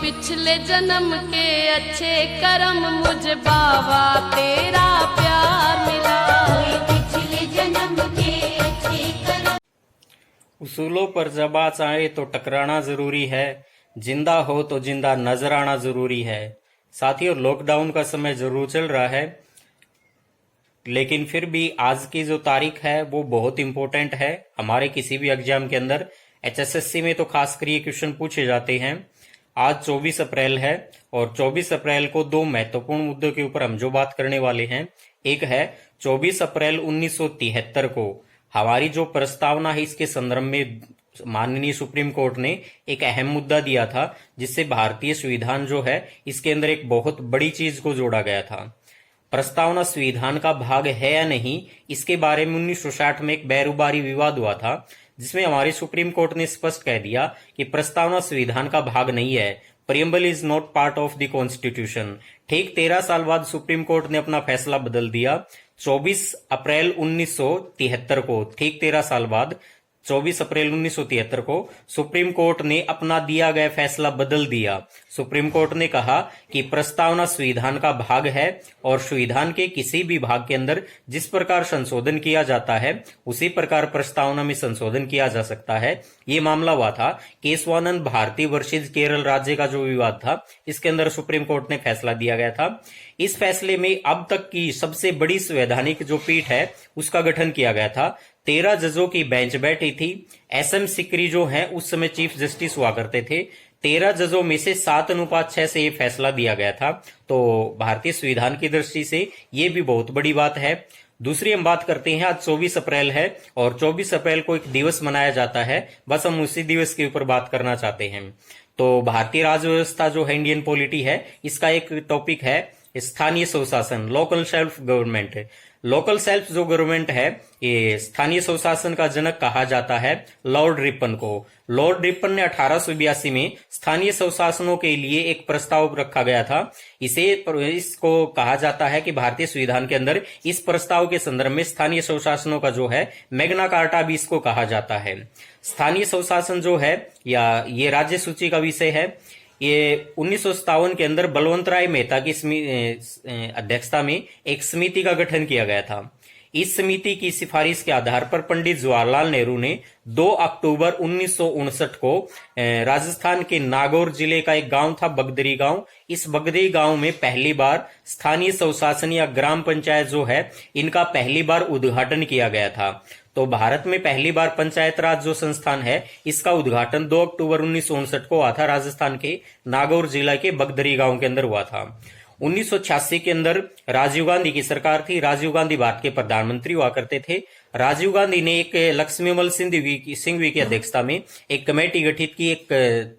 पिछले जन्म के अच्छे कर्म मुझे बाबा तेरा प्यार मिला। पिछले जन्म के अच्छे कर्म। उसूलों पर जब आ आए तो टकराना जरूरी है, जिंदा हो तो जिंदा नजर आना जरूरी है। साथियों, लॉकडाउन का समय जरूर चल रहा है, लेकिन फिर भी आज की जो तारीख है वो बहुत इंपॉर्टेंट है। हमारे किसी भी एग्जाम के अंदर एचएसएससी में तो खासकर ये क्वेश्चन पूछे जाते हैं। आज 24 अप्रैल है और 24 अप्रैल को दो महत्वपूर्ण मुद्दों के ऊपर हम जो बात करने वाले हैं, एक है 24 अप्रैल 1973 को हमारी जो प्रस्तावना है इसके संदर्भ में माननीय सुप्रीम कोर्ट ने एक अहम मुद्दा दिया था, जिससे भारतीय संविधान जो है इसके अंदर एक बहुत बड़ी चीज को जोड़ा गया था। प्रस्तावना संविधान का भाग है या नहीं, इसके बारे में 1960 में एक बैरूबारी विवाद हुआ था, जिसमें हमारी सुप्रीम कोर्ट ने स्पष्ट कह दिया कि प्रस्तावना संविधान का भाग नहीं है। Preamble is not part of the constitution. ठीक 13 साल बाद सुप्रीम कोर्ट ने अपना फैसला बदल दिया। 24 अप्रैल 1973 को, ठीक 13 साल बाद 24 अप्रैल 1973 को सुप्रीम कोर्ट ने अपना दिया गया फैसला बदल दिया। सुप्रीम कोर्ट ने कहा कि प्रस्तावना संविधान का भाग है और संविधान के किसी भी भाग के अंदर जिस प्रकार संशोधन किया जाता है उसी प्रकार प्रस्तावना में संशोधन किया जा सकता है। ये मामला हुआ था केशवानंद भारती वर्सेज केरल राज्य का जो विवाद था, इसके अंदर सुप्रीम कोर्ट ने फैसला दिया गया था। इस फैसले में अब तक की सबसे बड़ी संवैधानिक जो पीठ है उसका गठन किया गया था। 13 जजों की बेंच बैठी थी। एसएम सिकरी जो है उस समय चीफ जस्टिस हुआ करते थे। 13 जजों में से 7:6 से ये फैसला दिया गया था। तो भारतीय संविधान की दृष्टि से ये भी बहुत बड़ी बात है। दूसरी हम बात करते हैं, आज 24 अप्रैल है और 24 अप्रैल को एक दिवस मनाया जाता है, बस हम उसी दिवस के ऊपर बात करना चाहते हैं। तो भारतीय राज्य व्यवस्था जो है, इंडियन पॉलिटी है, इसका एक टॉपिक है स्थानीय स्वशासन, local self government. Local self जो गवर्नमेंट है, ये स्थानीय स्वशासन का जनक कहा जाता है लॉर्ड रिपन को। लॉर्ड रिपन ने 1882 में स्थानीय स्वशासनों के लिए एक प्रस्ताव रखा गया था। इसको कहा जाता है कि भारतीय संविधान के अंदर इस प्रस्ताव के संदर्भ में स्थानीय स्वशासनों का जो है मैग्ना कार्टा भी इसको कहा जाता है। स्थानीय स्वशासन जो है या ये राज्य सूची का विषय है। ये 1957 के अंदर बलवंत राय मेहता की अध्यक्षता में एक समिति का गठन किया गया था। इस समिति की सिफारिश के आधार पर पंडित जवाहरलाल नेहरू ने 2 अक्टूबर 1959 को राजस्थान के नागौर जिले का एक गांव था बगदरी गांव। इस बगदरी गांव में पहली बार स्थानीय स्वशासन या ग्राम पंचायत जो है इनका पहली बार उद्घाटन किया गया था। तो भारत में पहली बार पंचायत राज जो संस्थान है इसका उद्घाटन 2 अक्टूबर 1959 को हुआ था। राजस्थान के नागौर जिला के बगदरी गांव के अंदर हुआ था। 1986 के अंदर राजीव गांधी की सरकार थी। राजीव गांधी भारत के प्रधानमंत्री हुआ करते थे। राजीव गांधी ने एक लक्ष्मीमल सिंघवी की अध्यक्षता में एक कमेटी गठित की, एक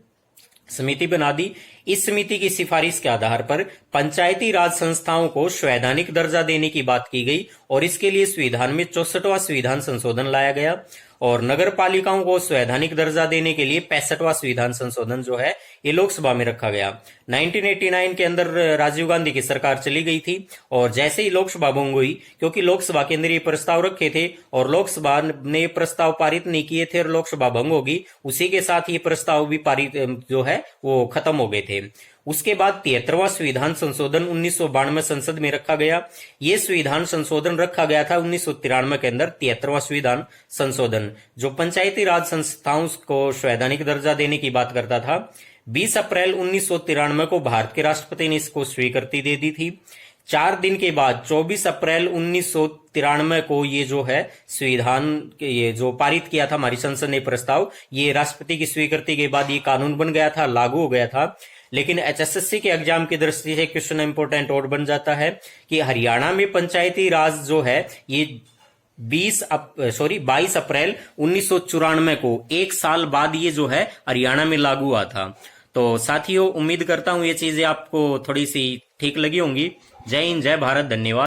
समिति बना दी। इस समिति की सिफारिश के आधार पर पंचायती राज संस्थाओं को संवैधानिक दर्जा देने की बात की गई और इसके लिए संविधान में 64वां संविधान संशोधन लाया गया और नगर पालिकाओं को संवैधानिक दर्जा देने के लिए 65वां संविधान संशोधन जो है ये लोकसभा में रखा गया। 1989 के अंदर राजीव गांधी की सरकार चली गई थी और जैसे ही लोकसभा भंग हुई, क्योंकि लोकसभा के अंदर ये प्रस्ताव रखे थे और लोकसभा ने प्रस्ताव पारित नहीं किए थे और लोकसभा भंग होगी, उसी के साथ ये प्रस्ताव भी पारित जो है वो खत्म हो गए थे। उसके बाद 73वां संविधान संशोधन 1992 संसद में रखा गया। ये संविधान संशोधन रखा गया था 1993 के अंदर 73वां संविधान संशोधन, जो पंचायती राज संस्थाओं को संवैधानिक दर्जा देने की बात करता था। 20 अप्रैल 1993 को भारत के राष्ट्रपति ने इसको स्वीकृति दे दी थी। 4 दिन के बाद 24 अप्रैल 1993 को ये जो है संविधान ये जो पारित किया था हमारी संसद ने प्रस्ताव, ये राष्ट्रपति की स्वीकृति के बाद ये कानून बन गया था, लागू हो गया था। लेकिन एचएसएससी के एग्जाम की दृष्टि से क्वेश्चन इंपोर्टेंट और बन जाता है कि हरियाणा में पंचायती राज जो है ये 22 अप्रैल 1994 को, एक साल बाद ये जो है हरियाणा में लागू हुआ था। तो साथियों, उम्मीद करता हूं ये चीजें आपको थोड़ी सी ठीक लगी होंगी। जय हिंद, जय भारत, धन्यवाद।